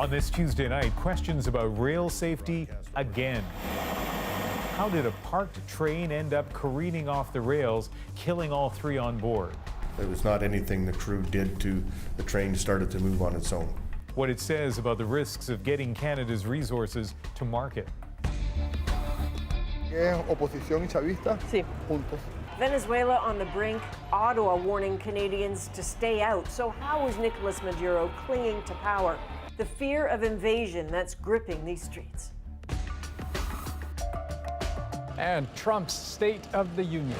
On this Tuesday night, questions about rail safety again. How did a parked train end up careening off the rails, killing all three on board? There was not anything the crew did to the train started to move on its own. What it says about the risks of getting Canada's resources to market. Oposición y chavista, Sí. juntos. Venezuela on the brink, Ottawa warning Canadians to stay out. So how is Nicolas Maduro clinging to power? The fear of invasion that's gripping these streets. And Trump's State of the Union.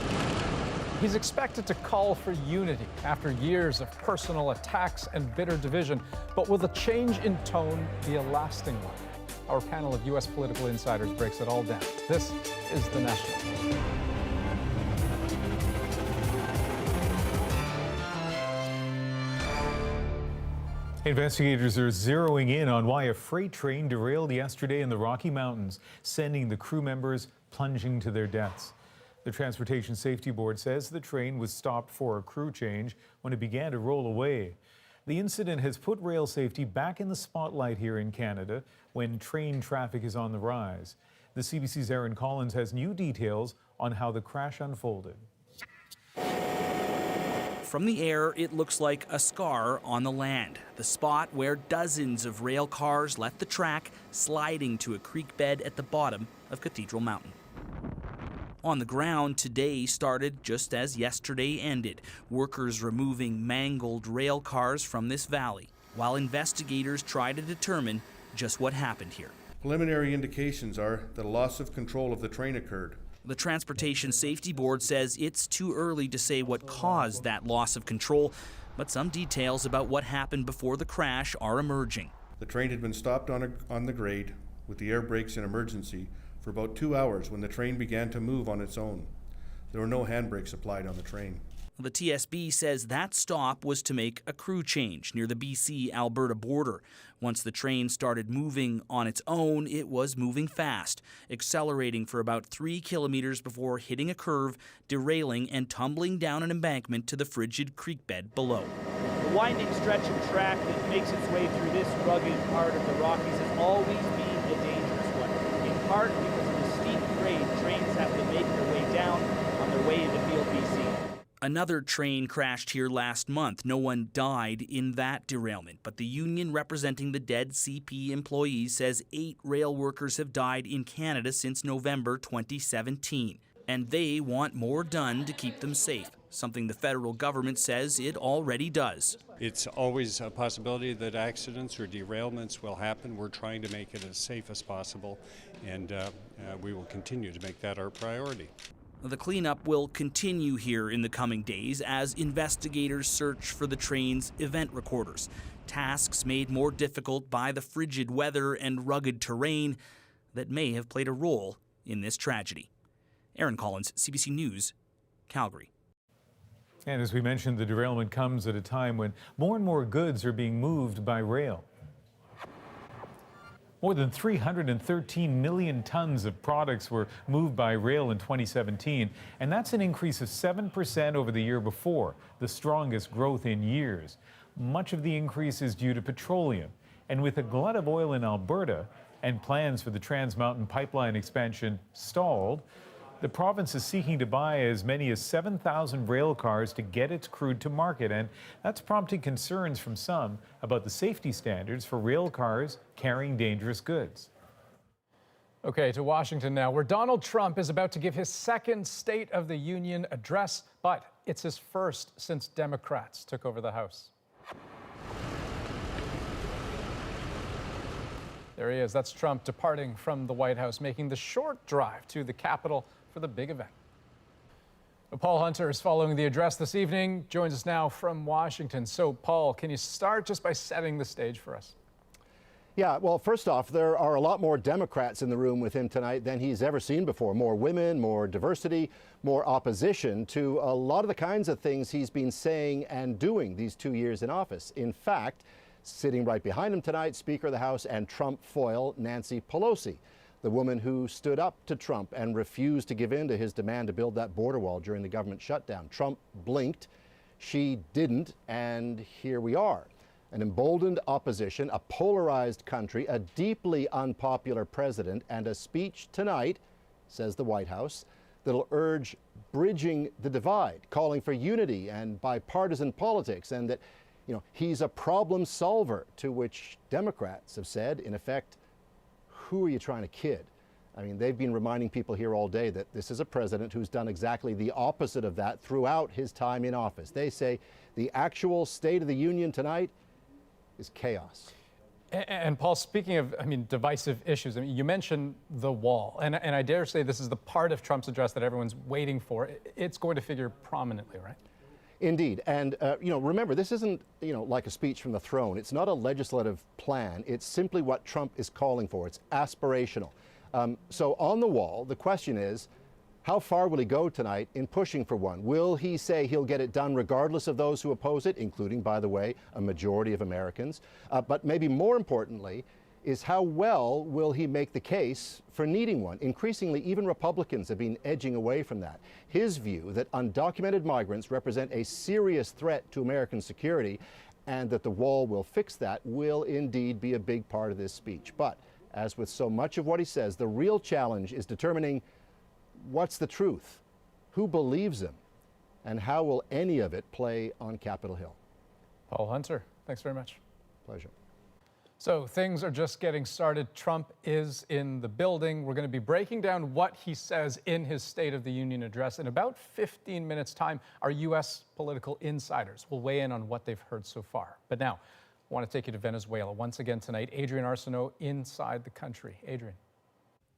He's expected to call for unity after years of personal attacks and bitter division. But will the change in tone be a lasting one? Our panel of U.S. political insiders breaks it all down. This is The National. Investigators are zeroing in on why a freight train derailed yesterday in the Rocky Mountains, sending the crew members plunging to their deaths. The Transportation Safety Board says the train was stopped for a crew change when it began to roll away. The incident has put rail safety back in the spotlight here in Canada when train traffic is on the rise. The CBC's Aaron Collins has new details on how the crash unfolded. From the air, it looks like a scar on the land, the spot where dozens of rail cars left the track, sliding to a creek bed at the bottom of Cathedral Mountain. On the ground, today started just as yesterday ended, workers removing mangled rail cars from this valley, while investigators try to determine just what happened here. Preliminary indications are that a loss of control of the train occurred. The Transportation Safety Board says it's too early to say what caused that loss of control, but some details about what happened before the crash are emerging. The train had been stopped on the grade with the air brakes in emergency for about 2 hours when the train began to move on its own. There were no handbrakes applied on the train. The TSB says that stop was to make a crew change near the BC-Alberta border. Once the train started moving on its own, it was moving fast, accelerating for about 3 kilometers before hitting a curve, derailing and tumbling down an embankment to the frigid creek bed below. The winding stretch of track that makes its way through this rugged part of the Rockies has always been a dangerous one, in part because of the steep grade trains have to make their way down on their way into Field, BC. Another train crashed here last month. No one died in that derailment, but the union representing the dead CP employees says 8 rail workers have died in Canada since November 2017. And they want more done to keep them safe, something the federal government says it already does. It's always a possibility that accidents or derailments will happen. We're trying to make it as safe as possible, and we will continue to make that our priority. The cleanup will continue here in the coming days as investigators search for the train's event recorders, tasks made more difficult by the frigid weather and rugged terrain that may have played a role in this tragedy. Aaron Collins, CBC News, Calgary. And as we mentioned, the derailment comes at a time when more and more goods are being moved by rail. More than 313 million tons of products were moved by rail in 2017, and that's an increase of 7% over the year before, the strongest growth in years. Much of the increase is due to petroleum, and with a glut of oil in Alberta and plans for the Trans Mountain pipeline expansion stalled, the province is seeking to buy as many as 7,000 rail cars to get its crude to market, and that's prompting concerns from some about the safety standards for rail cars carrying dangerous goods. Okay, to Washington now, where Donald Trump is about to give his second State of the Union address, but it's his first since Democrats took over the House. There he is. That's Trump departing from the White House, making the short drive to the Capitol for the big event. Paul Hunter is following the address this evening, joins us now from Washington. So, Paul, can you start just by setting the stage for us? Yeah, well, first off, there are a lot more Democrats in the room with him tonight than he's ever seen before. More women, more diversity, more opposition to a lot of the kinds of things he's been saying and doing these 2 years in office. In fact, sitting right behind him tonight, Speaker of the House and Trump foil Nancy Pelosi, the woman who stood up to Trump and refused to give in to his demand to build that border wall during the government shutdown. Trump blinked, she didn't, and here we are. an emboldened opposition, a polarized country, a deeply unpopular president, and a speech tonight, says the White House, that'll urge bridging the divide, calling for unity and bipartisan politics, and that, he's a problem solver, to which Democrats have said, in effect, who are you trying to kid? I mean, they've been reminding people here all day that this is a president who's done exactly the opposite of that throughout his time in office. They say the actual State of the Union tonight is chaos. And Paul, speaking of, divisive issues, you mentioned the wall, and I dare say this is the part of Trump's address that everyone's waiting for. It's going to figure prominently, right? Indeed, and remember, this isn't like a speech from the throne. It's not a legislative plan. It's simply what Trump is calling for. It's aspirational. So on the wall, the question is, how far will he go tonight in pushing for one? Will he say he'll get it done regardless of those who oppose it, including, by the way, a majority of Americans? But maybe more importantly is how well will he make the case for needing one? Increasingly, even Republicans have been edging away from that. His view that undocumented migrants represent a serious threat to American security and that the wall will fix that will indeed be a big part of this speech. But as with so much of what he says, the real challenge is determining what's the truth, who believes him, and how will any of it play on Capitol Hill. Paul Hunter, thanks very much. Pleasure. So things are just getting started. Trump is in the building. We're going to be breaking down what he says in his State of the Union address. In about 15 minutes' time, our U.S. political insiders will weigh in on what they've heard so far. But now, I want to take you to Venezuela. Once again tonight, Adrian Arsenault inside the country. Adrian.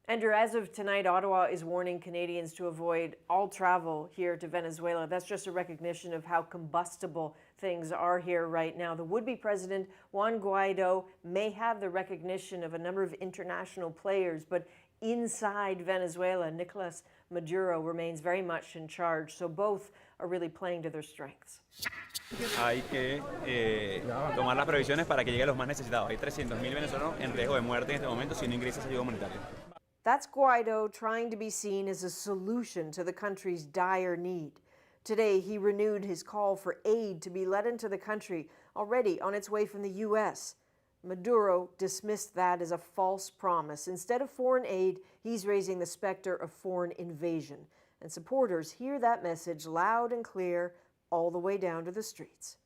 Andrew, as of tonight, Ottawa is warning Canadians to avoid all travel here to Venezuela. That's just a recognition of how combustible things are here right now. The would-be president, Juan Guaido, may have the recognition of a number of international players, but inside Venezuela, Nicolas Maduro remains very much in charge. So both are really playing to their strengths. Hay que tomar las previsiones para que llegue a los más necesitados. Hay 300,000 venezolanos en riesgo de muerte en este momento si no ingresa esa ayuda humanitaria. That's Guaido trying to be seen as a solution to the country's dire need. Today, he renewed his call for aid to be let into the country, already on its way from the U.S. Maduro dismissed that as a false promise. Instead of foreign aid, he's raising the specter of foreign invasion. And supporters hear that message loud and clear all the way down to the streets.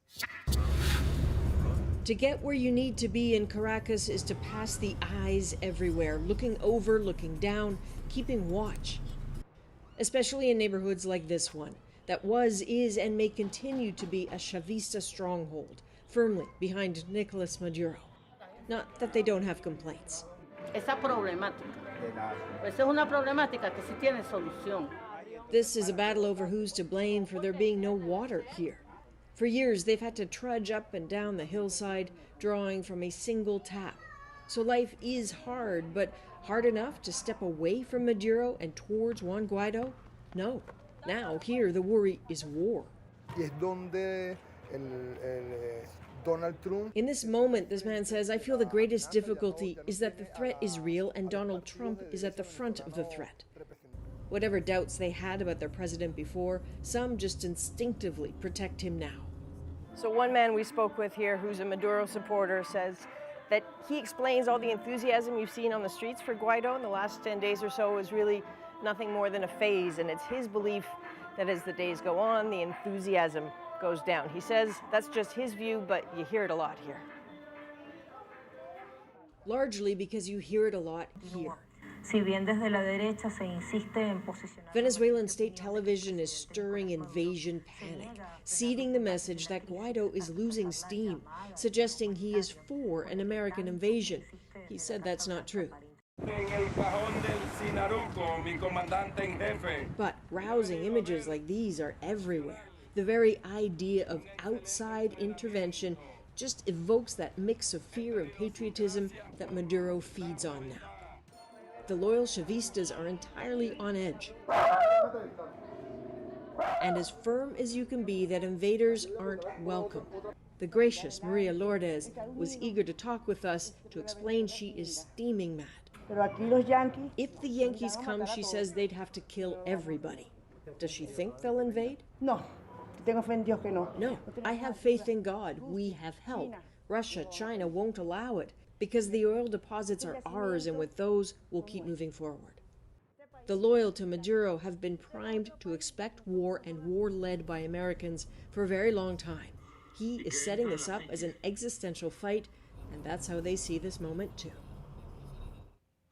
To get where you need to be in Caracas is to pass the eyes everywhere, looking over, looking down, keeping watch. Especially in neighborhoods like this one, that was, is, and may continue to be a Chavista stronghold, firmly behind Nicolas Maduro. Not that they don't have complaints. Esa problemática. Esa es una problemática que sí tiene solución. This is a battle over who's to blame for there being no water here. For years, they've had to trudge up and down the hillside, drawing from a single tap. So life is hard, but hard enough to step away from Maduro and towards Juan Guaido? No. Now, here, the worry is war. In this moment, this man says, I feel the greatest difficulty is that the threat is real and Donald Trump is at the front of the threat. Whatever doubts they had about their president before, some just instinctively protect him now. So one man we spoke with here who's a Maduro supporter says that he explains all the enthusiasm you've seen on the streets for Guaido in the last 10 days or so is really nothing more than a phase, and it's his belief that as the days go on, the enthusiasm goes down. He says that's just his view, but you hear it a lot here. Largely because you hear it a lot here. Venezuelan state television is stirring invasion panic, seeding the message that Guaido is losing steam, suggesting he is for an American invasion. He said that's not true. But rousing images like these are everywhere. The very idea of outside intervention just evokes that mix of fear and patriotism that Maduro feeds on now. The loyal Chavistas are entirely on edge. And as firm as you can be that invaders aren't welcome. The gracious Maria Lourdes was eager to talk with us to explain she is steaming mad. If the Yankees come, she says they'd have to kill everybody. Does she think they'll invade? No, I have faith in God. We have help. Russia, China won't allow it because the oil deposits are ours, and with those, we'll keep moving forward. The loyal to Maduro have been primed to expect war, and war led by Americans, for a very long time. He is setting this up as an existential fight, and that's how they see this moment too.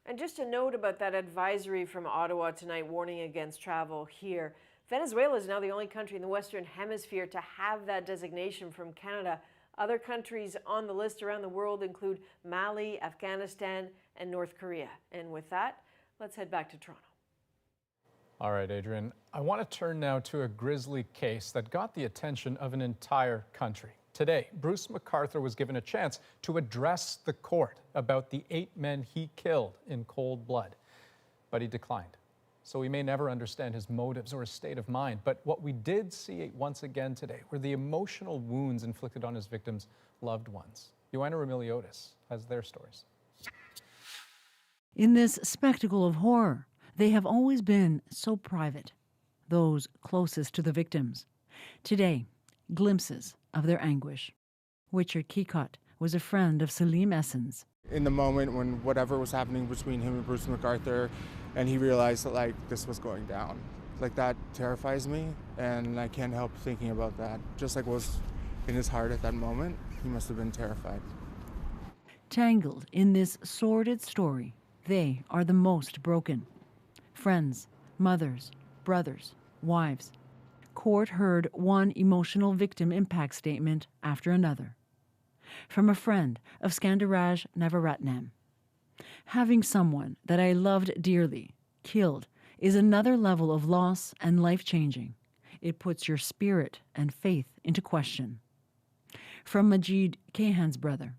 And just a note about that advisory from Ottawa tonight warning against travel here. Venezuela is now the only country in the Western Hemisphere to have that designation from Canada. Other countries on the list around the world include Mali, Afghanistan, and North Korea. And with that, let's head back to Toronto. All right, Adrian, I want to turn now to a grisly case that got the attention of an entire country. Today, Bruce McArthur was given a chance to address the court about the 8 men he killed in cold blood, but he declined. So we may never understand his motives or his state of mind, but what we did see once again today were the emotional wounds inflicted on his victims' loved ones. Joanna Remiliotis has their stories. In this spectacle of horror, they have always been so private, those closest to the victims. Today, glimpses of their anguish. Richard Kikot was a friend of Salim Essens. In the moment when whatever was happening between him and Bruce McArthur, and he realized that this was going down, that terrifies me, and I can't help thinking about that. Just what was in his heart at that moment, he must have been terrified. Tangled in this sordid story, they are the most broken. Friends, mothers, brothers, wives. Court heard one emotional victim impact statement after another. From a friend of Skandaraj Navaratnam. Having someone that I loved dearly killed is another level of loss and life-changing. It puts your spirit and faith into question. From Majid Kahan's brother.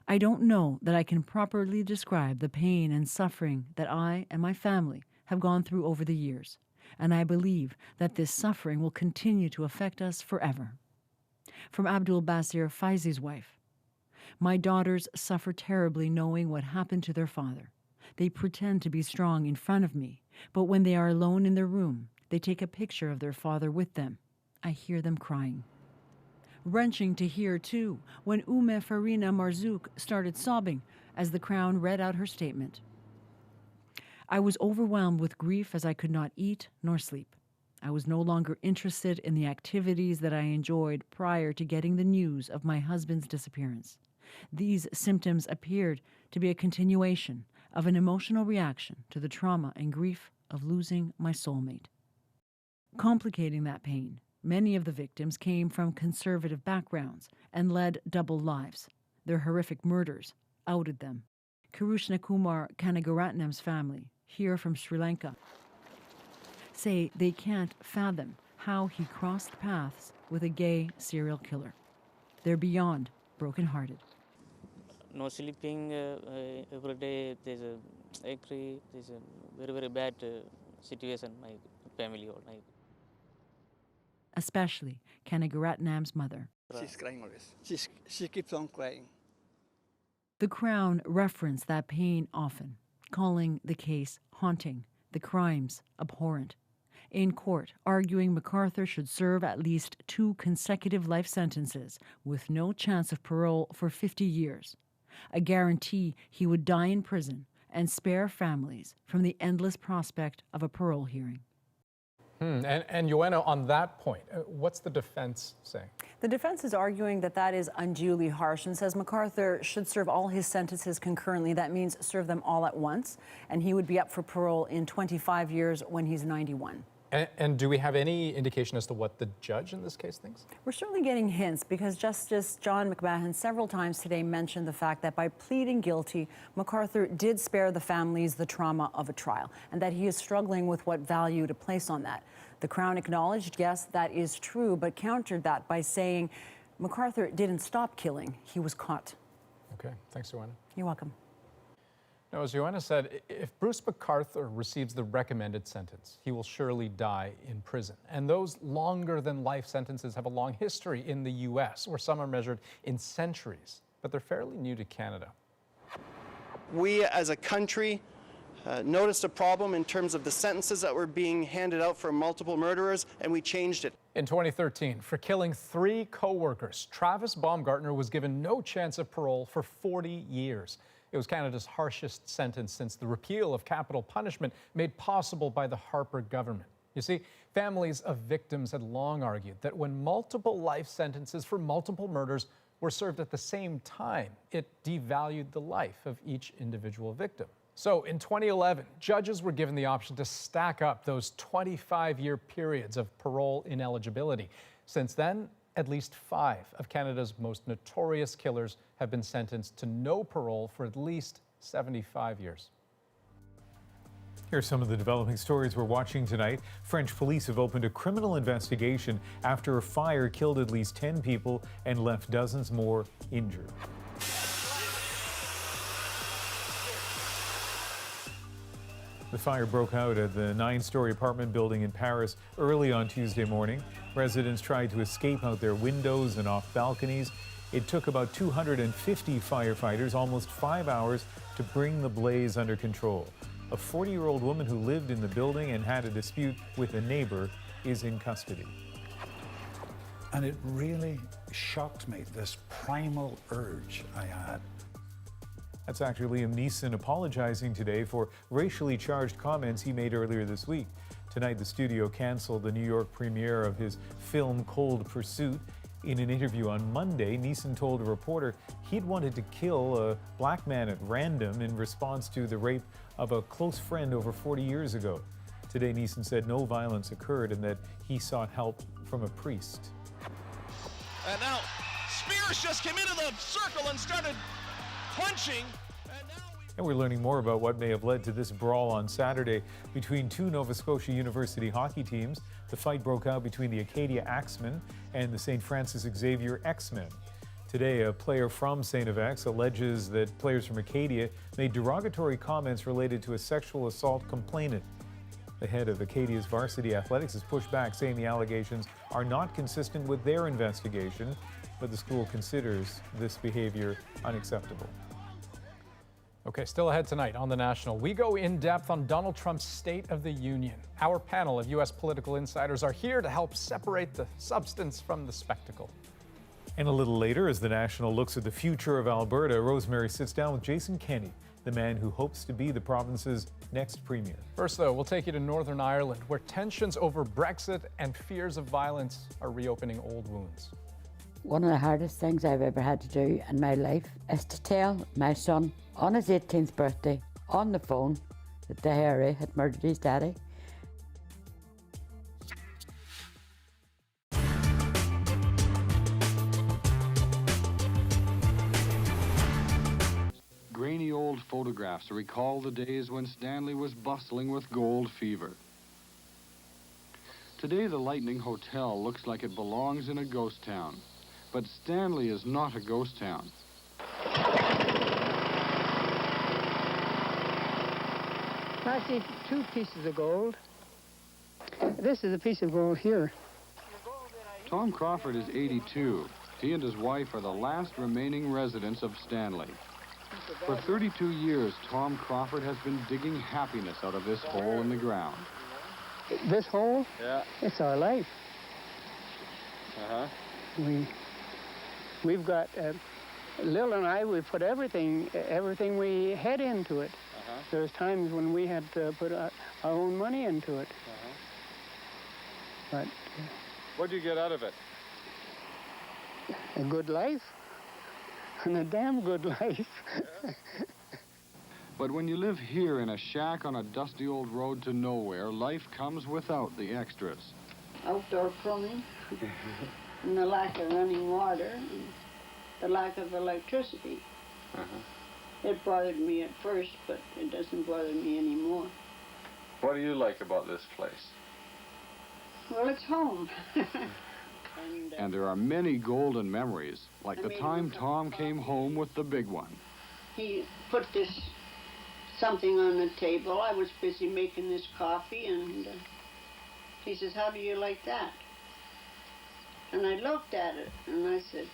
I don't know that I can properly describe the pain and suffering that I and my family have gone through over the years, and I believe that this suffering will continue to affect us forever. From Abdul Basir Faizi's wife. My daughters suffer terribly knowing what happened to their father. They pretend to be strong in front of me, but when they are alone in their room, they take a picture of their father with them. I hear them crying. Wrenching to hear, too, when Ume Farina Marzouk started sobbing as the Crown read out her statement. I was overwhelmed with grief as I could not eat nor sleep. I was no longer interested in the activities that I enjoyed prior to getting the news of my husband's disappearance. These symptoms appeared to be a continuation of an emotional reaction to the trauma and grief of losing my soulmate. Complicating that pain, many of the victims came from conservative backgrounds and led double lives. Their horrific murders outed them. Karushna Kumar Kanagaratnam's family, here from Sri Lanka, say they can't fathom how he crossed paths with a gay serial killer. They're beyond brokenhearted. No sleeping every day. There's a very, very bad situation my family or my. Especially Kanagaratnam's mother. She's crying always. She keeps on crying. The Crown referenced that pain often, calling the case haunting, the crimes abhorrent. In court, arguing McArthur should serve at least 2 consecutive life sentences with no chance of parole for 50 years, a guarantee he would die in prison and spare families from the endless prospect of a parole hearing. And Joanna, on that point, what's the defense saying? The defense is arguing that that is unduly harsh and says McArthur should serve all his sentences concurrently. That means serve them all at once, and he would be up for parole in 25 years when he's 91. And do we have any indication as to what the judge in this case thinks? We're certainly getting hints because Justice John McMahon several times today mentioned the fact that by pleading guilty, McArthur did spare the families the trauma of a trial and that he is struggling with what value to place on that. The Crown acknowledged, yes, that is true, but countered that by saying McArthur didn't stop killing, he was caught. Okay, thanks, Joanna. You're welcome. Now, as Joanna said, if Bruce McArthur receives the recommended sentence, he will surely die in prison. And those longer-than-life sentences have a long history in the U.S., where some are measured in centuries, but they're fairly new to Canada. We, as a country, noticed a problem in terms of the sentences that were being handed out for multiple murderers, and we changed it. In 2013, for killing 3 co-workers, Travis Baumgartner was given no chance of parole for 40 years. It was Canada's harshest sentence since the repeal of capital punishment made possible by the Harper government. You see, families of victims had long argued that when multiple life sentences for multiple murders were served at the same time, it devalued the life of each individual victim. So in 2011, judges were given the option to stack up those 25-year periods of parole ineligibility. Since then, at least 5 of Canada's most notorious killers have been sentenced to no parole for at least 75 years. Here are some of the developing stories we're watching tonight. French police have opened a criminal investigation after a fire killed at least 10 people and left dozens more injured. The fire broke out at the 9-story apartment building in Paris early on Tuesday morning. Residents tried to escape out their windows and off balconies. It took about 250 firefighters almost 5 hours to bring the blaze under control. A 40-year-old woman who lived in the building and had a dispute with a neighbor is in custody. And it really shocked me, this primal urge I had. That's actor Liam Neeson apologizing today for racially charged comments he made earlier this week. Tonight, the studio canceled the New York premiere of his film Cold Pursuit. In an interview on Monday, Neeson told a reporter he'd wanted to kill a black man at random in response to the rape of a close friend over 40 years ago. Today, Neeson said no violence occurred and that he sought help from a priest. And now, Spears just came into the circle and started punching. And we're learning more about what may have led to this brawl on Saturday between 2 Nova Scotia University hockey teams. The fight broke out between the Acadia Axemen and the St. Francis Xavier X-Men. Today, a player from St. FX alleges that players from Acadia made derogatory comments related to a sexual assault complainant. The head of Acadia's varsity athletics has pushed back, saying the allegations are not consistent with their investigation, but the school considers this behavior unacceptable. Okay, still ahead tonight on The National, we go in depth on Donald Trump's State of the Union. Our panel of U.S. political insiders are here to help separate the substance from the spectacle. And a little later, as The National looks at the future of Alberta, Rosemary sits down with Jason Kenney, the man who hopes to be the province's next premier. First, though, we'll take you to Northern Ireland, where tensions over Brexit and fears of violence are reopening old wounds. One of the hardest things I've ever had to do in my life is to tell my son on his 18th birthday on the phone that the IRA had murdered his daddy. Grainy old photographs recall the days when Stanley was bustling with gold fever. Today, the Lightning Hotel looks like it belongs in a ghost town. But Stanley is not a ghost town. I see 2 pieces of gold. This is a piece of gold here. Tom Crawford is 82. He and his wife are the last remaining residents of Stanley. For 32 years, Tom Crawford has been digging happiness out of this hole in the ground. This hole? Yeah. It's our life. Uh-huh. We've got, Lil and I, we put everything we had into it. Uh-huh. There's times when we had to put our own money into it. Uh-huh. But what do you get out of it? A good life. And a damn good life. But when you live here in a shack on a dusty old road to nowhere, life comes without the extras. Outdoor plumbing, and the lack of running water, and the lack of electricity. It bothered me at first, but it doesn't bother me anymore. What do you like about this place? Well, it's home. And there are many golden memories, like the time Tom came home with the big one. He put this something on the table. I was busy making this coffee, and he says, "How do you like that?" And I looked at it, and I said,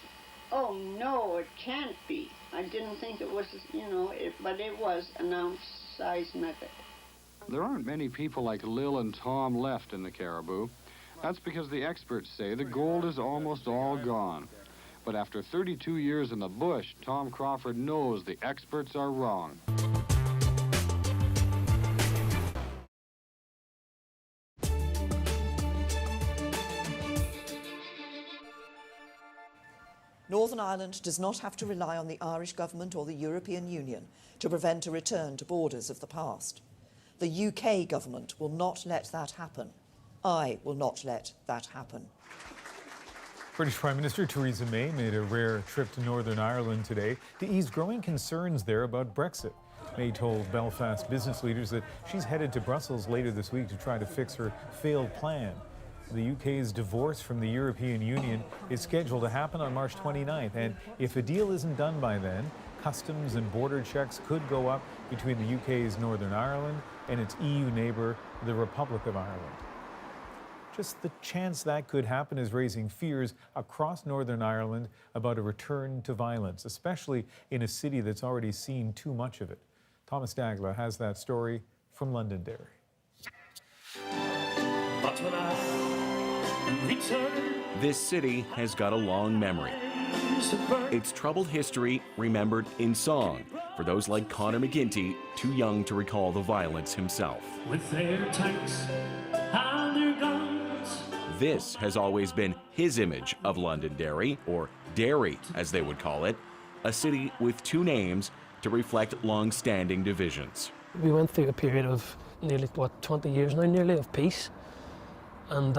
"Oh, no, it can't be. I didn't think it was, but it was an ounce-size nugget. There aren't many people like Lil and Tom left in the Caribou. That's because the experts say the gold is almost all gone. But after 32 years in the bush, Tom Crawford knows the experts are wrong. Northern Ireland does not have to rely on the Irish government or the European Union to prevent a return to borders of the past. The UK government will not let that happen. I will not let that happen. British Prime Minister Theresa May made a rare trip to Northern Ireland today to ease growing concerns there about Brexit. May told Belfast business leaders that she's headed to Brussels later this week to try to fix her failed plan. The UK's divorce from the European Union is scheduled to happen on March 29th, and if a deal isn't done by then, customs and border checks could go up between the UK's Northern Ireland and its EU neighbour, the Republic of Ireland. Just the chance that could happen is raising fears across Northern Ireland about a return to violence, especially in a city that's already seen too much of it. Thomas Dagla has that story from Londonderry. This city has got a long memory. Its troubled history remembered in song for those like Conor McGuinty, too young to recall the violence himself. With their tanks and their guns. This has always been his image of Londonderry, or Derry as they would call it, a city with two names to reflect long-standing divisions. We went through a period of nearly, 20 years now, nearly, of peace. And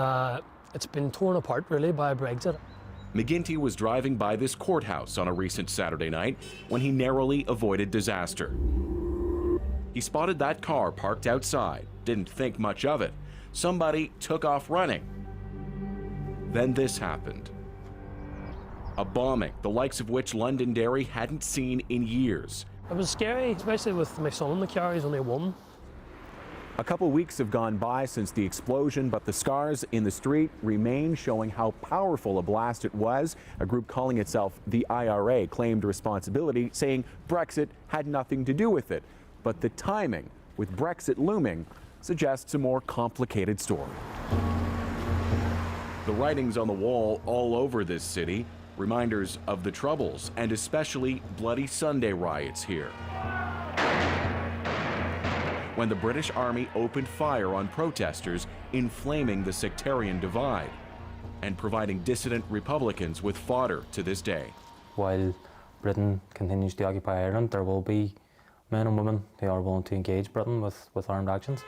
it's been torn apart, really, by Brexit. McGuinty was driving by this courthouse on a recent Saturday night when he narrowly avoided disaster. He spotted that car parked outside, didn't think much of it. Somebody took off running. Then this happened. A bombing, the likes of which Londonderry hadn't seen in years. It was scary, especially with my son in the car. He's only one. A couple weeks have gone by since the explosion, but the scars in the street remain, showing how powerful a blast it was. A group calling itself the IRA claimed responsibility, saying Brexit had nothing to do with it. But the timing, with Brexit looming, suggests a more complicated story. The writings on the wall all over this city, reminders of the Troubles and especially Bloody Sunday riots here, when the British Army opened fire on protesters, inflaming the sectarian divide and providing dissident Republicans with fodder to this day. While Britain continues to occupy Ireland, there will be men and women who are willing to engage Britain with armed actions.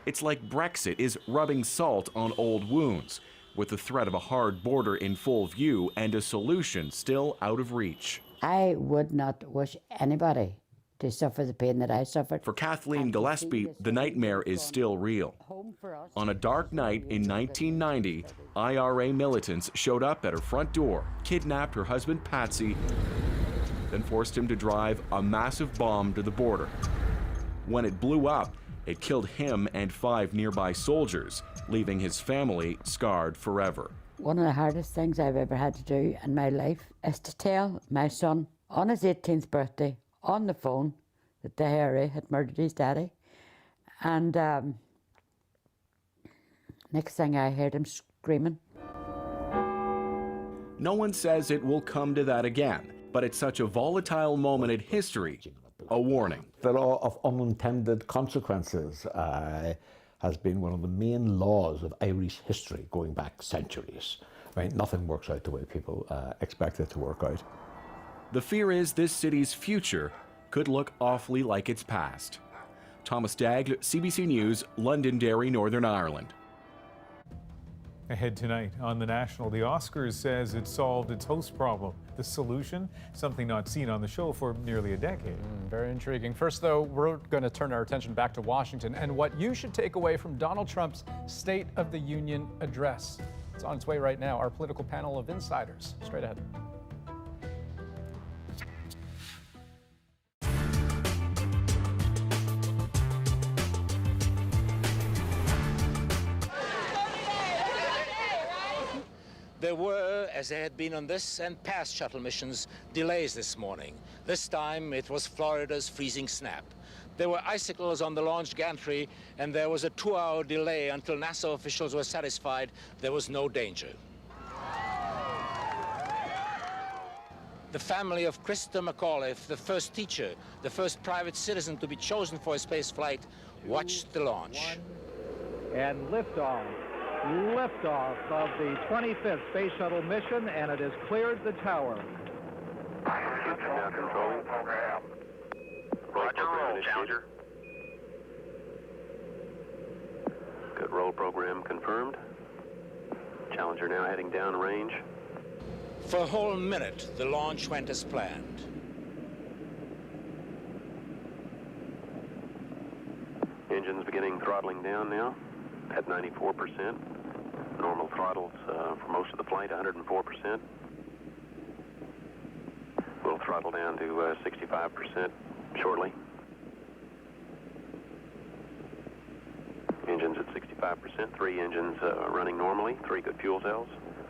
It's like Brexit is rubbing salt on old wounds, with the threat of a hard border in full view and a solution still out of reach. I would not wish anybody to suffer the pain that I suffered. For Kathleen Gillespie, the nightmare is still real. On a dark night in 1990, IRA militants showed up at her front door, kidnapped her husband Patsy, then forced him to drive a massive bomb to the border. When it blew up, it killed him and 5 nearby soldiers, leaving his family scarred forever. One of the hardest things I've ever had to do in my life is to tell my son on his 18th birthday on the phone that the IRA had murdered his daddy. And next thing I heard him screaming. No one says it will come to that again, but it's such a volatile moment in history, a warning. The law of unintended consequences has been one of the main laws of Irish history going back centuries. Right? Nothing works out the way people expect it to work out. The fear is this city's future could look awfully like its past. Thomas Dagg, CBC News, Londonderry, Northern Ireland. Ahead tonight on The National, the Oscars says it solved its host problem. The solution, something not seen on the show for nearly a decade. Very intriguing. First, though, we're going to turn our attention back to Washington and what you should take away from Donald Trump's State of the Union address. It's on its way right now. Our political panel of insiders. Straight ahead. The There were, as there had been on this and past shuttle missions, delays this morning. This time it was Florida's freezing snap. There were icicles on the launch gantry, and there was a 2-hour delay until NASA officials were satisfied there was no danger. The family of Christopher McAuliffe, the first teacher, the first private citizen to be chosen for a space flight, watched the launch. And liftoff of the 25th Space Shuttle mission, and it has cleared the tower. Now controlling. Roger, roll, Challenger. Good roll program confirmed. Challenger now heading down range. For a whole minute, the launch went as planned. Engines beginning throttling down now at 94%. Normal throttles for most of the flight, 104%. We'll throttle down to 65% shortly. Engines at 65%, 3 engines running normally, 3 good fuel cells,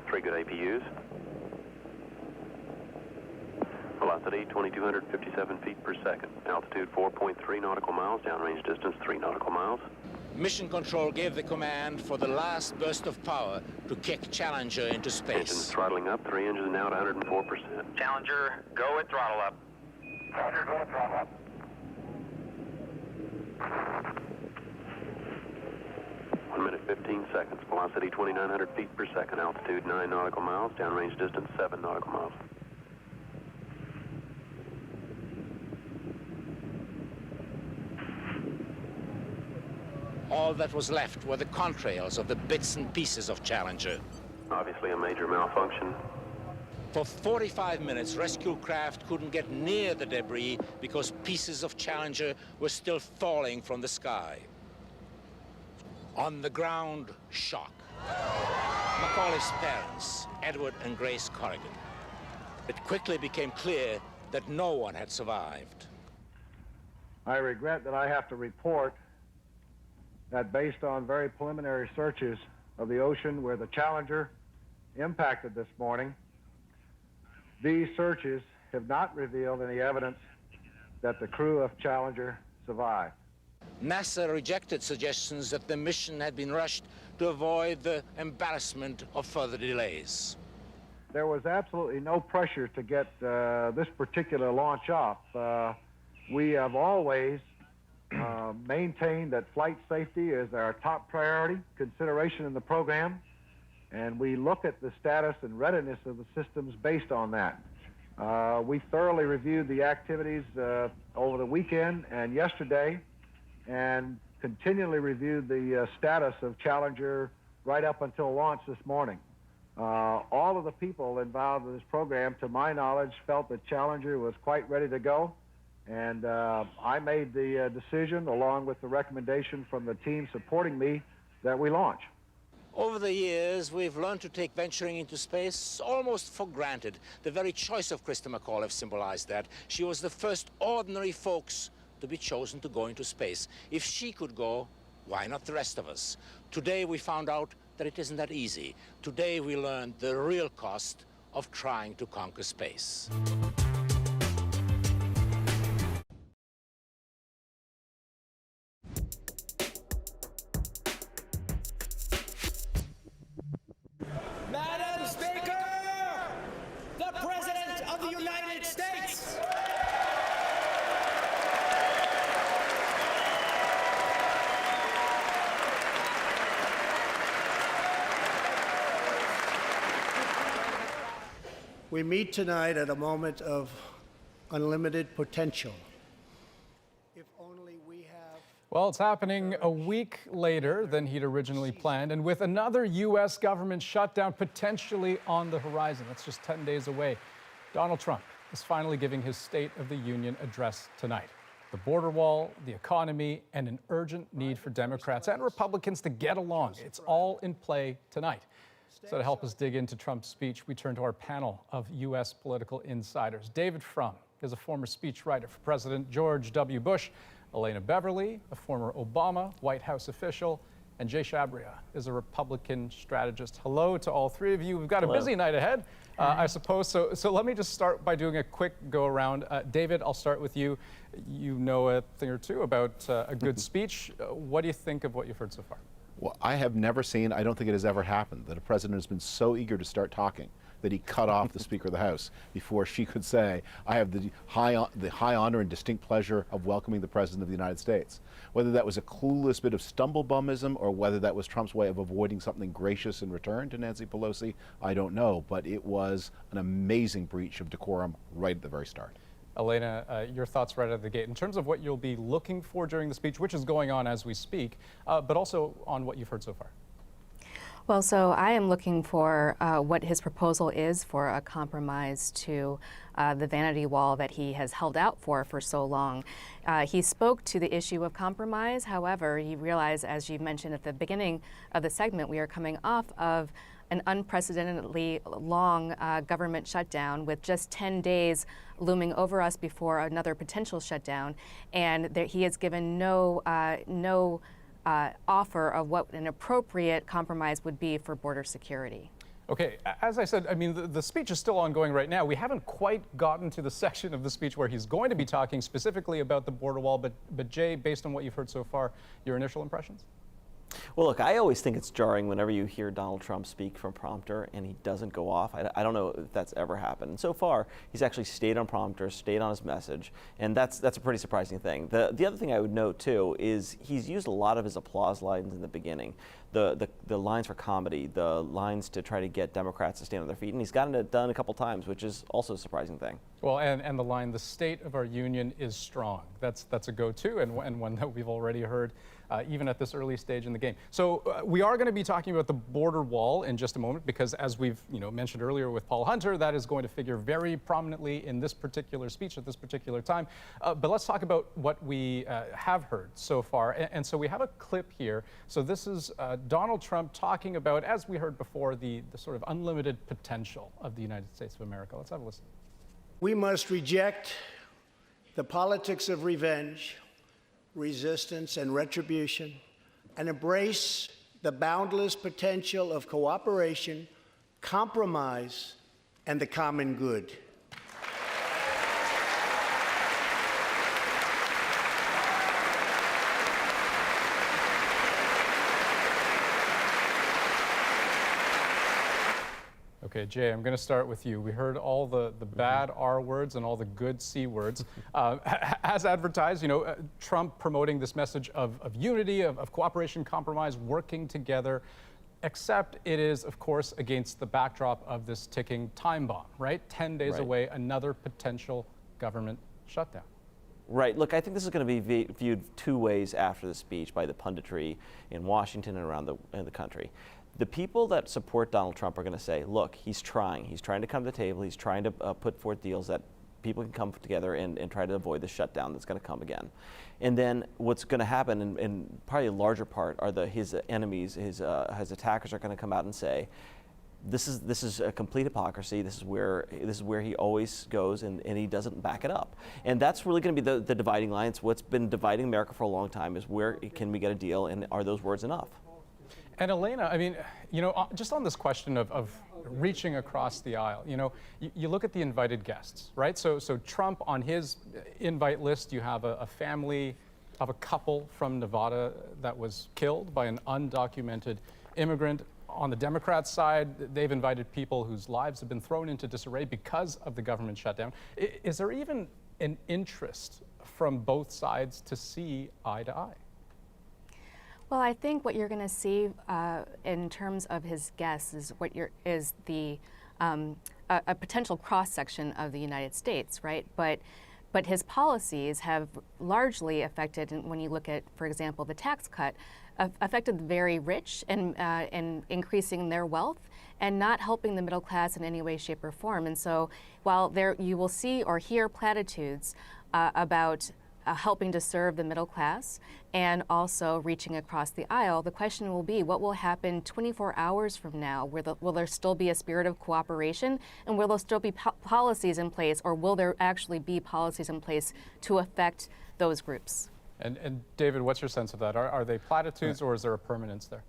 3 good APUs. Velocity 2,257 feet per second. Altitude 4.3 nautical miles, downrange distance 3 nautical miles. Mission Control gave the command for the last burst of power to kick Challenger into space. Engines throttling up, 3 engines now at 104%. Challenger, go at throttle up. Challenger, go at throttle up. One minute, 15 seconds. Velocity 2,900 feet per second. Altitude 9 nautical miles, downrange distance 7 nautical miles. All that was left were the contrails of the bits and pieces of Challenger. Obviously a major malfunction. For 45 minutes, rescue craft couldn't get near the debris because pieces of Challenger were still falling from the sky. On the ground, shock. McAuliffe's parents, Edward and Grace Corrigan. It quickly became clear that no one had survived. I regret that I have to report that based on very preliminary searches of the ocean where the Challenger impacted this morning, these searches have not revealed any evidence that the crew of Challenger survived. NASA rejected suggestions that the mission had been rushed to avoid the embarrassment of further delays. There was absolutely no pressure to get this particular launch off. We have always maintained that flight safety is our top priority consideration in the program, and we look at the status and readiness of the systems based on that. We thoroughly reviewed the activities over the weekend and yesterday, and continually reviewed the status of Challenger right up until launch this morning. All of the people involved in this program, to my knowledge, felt that Challenger was quite ready to go. And I made the decision, along with the recommendation from the team supporting me, that we launch. Over the years, we've learned to take venturing into space almost for granted. The very choice of Krista McAuliffe symbolized that. She was the first ordinary folks to be chosen to go into space. If she could go, why not the rest of us? Today we found out that it isn't that easy. Today we learned the real cost of trying to conquer space. Madam Speaker, the President of the United States. We meet tonight at a moment of unlimited potential. If only we have... Well, it's happening a week later than he'd originally planned, and with another U.S. government shutdown potentially on the horizon. That's just 10 days away. Donald Trump is finally giving his State of the Union address tonight. The border wall, the economy, and an urgent need for Democrats and Republicans to get along. It's all in play tonight. So to help us dig into Trump's speech, we turn to our panel of U.S. political insiders. David Frum is a former speechwriter for President George W. Bush, Elena Beverly, a former Obama White House official, and Jay Chabria is a Republican strategist. Hello to all three of you. We've got a busy night ahead, I suppose. So let me just start by doing a quick go around. David, I'll start with you. You know a thing or two about a good speech. What do you think of what you've heard so far? Well, I have never seen, I don't think it has ever happened, that a president has been so eager to start talking that he cut off the Speaker of the House before she could say, I have the high honor and distinct pleasure of welcoming the President of the United States. Whether that was a clueless bit of stumble-bummism or whether that was Trump's way of avoiding something gracious in return to Nancy Pelosi, I don't know, but it was an amazing breach of decorum right at the very start. Elena, your thoughts right out of the gate in terms of what you'll be looking for during the speech, which is going on as we speak, but also on what you've heard so far. Well, so I am looking for what his proposal is for a compromise to the vanity wall that he has held out for so long. He spoke to the issue of compromise. However, he realized, as you mentioned at the beginning of the segment, we are coming off of an unprecedentedly long government shutdown with just 10 days looming over us before another potential shutdown. And he has given no offer of what an appropriate compromise would be for border security. Okay, as I said, I mean, the speech is still ongoing right now. We haven't quite gotten to the section of the speech where he's going to be talking specifically about the border wall, but Jay, based on what you've heard so far, your initial impressions? Well, look, I always think it's jarring whenever you hear Donald Trump speak from prompter and he doesn't go off. I don't know if that's ever happened. And so far, he's actually stayed on prompter, stayed on his message, and that's a pretty surprising thing. The other thing I would note, too, is he's used a lot of his applause lines in the beginning. The lines for comedy, the lines to try to get Democrats to stand on their feet, and he's gotten it done a couple times, which is also a surprising thing. Well, and the line, the state of our union is strong. That's a go-to and one that we've already heard even at this early stage in the game. So we are going to be talking about the border wall in just a moment because, as we've mentioned earlier with Paul Hunter, that is going to figure very prominently in this particular speech at this particular time. But let's talk about what we have heard so far. And so we have a clip here. So this is Donald Trump talking about, as we heard before, the sort of unlimited potential of the United States of America. Let's have a listen. We must reject the politics of revenge, resistance, and retribution, and embrace the boundless potential of cooperation, compromise, and the common good. Okay, Jay, I'm going to start with you. We heard all the bad R words and all the good C words. As advertised, Trump promoting this message of unity, of cooperation, compromise, working together, except it is, of course, against the backdrop of this ticking time bomb, right? 10 days away, another potential government shutdown. Right. Look, I think this is going to be viewed two ways after the speech by the punditry in Washington and around the country. The people that support Donald Trump are going to say, look, he's trying to come to the table, he's trying to put forth deals that people can come together and try to avoid the shutdown that's going to come again. And then what's going to happen, in probably a larger part, are his enemies, his attackers are going to come out and say, this is a complete hypocrisy. This is where he always goes, and he doesn't back it up. And that's really going to be the dividing line. It's what's been dividing America for a long time, is where can we get a deal, and are those words enough? And Elena, I mean, just on this question of reaching across the aisle, you look at the invited guests, right? So Trump, on his invite list, you have a family of a couple from Nevada that was killed by an undocumented immigrant. On the Democrats' side, they've invited people whose lives have been thrown into disarray because of the government shutdown. Is there even an interest from both sides to see eye to eye? Well, I think what you're going to see in terms of his guests is a potential cross-section of the United States, right? But his policies have largely affected, and when you look at, for example, the tax cut, affected the very rich and increasing their wealth and not helping the middle class in any way, shape, or form. And so while you will see or hear platitudes about helping to serve the middle class and also reaching across the aisle, the question will be, what will happen 24 hours from now? Will there still be a spirit of cooperation, and will there still be policies in place, or will there actually be policies in place to affect those groups? And David, what's your sense of that? Are they platitudes or is there a permanence there?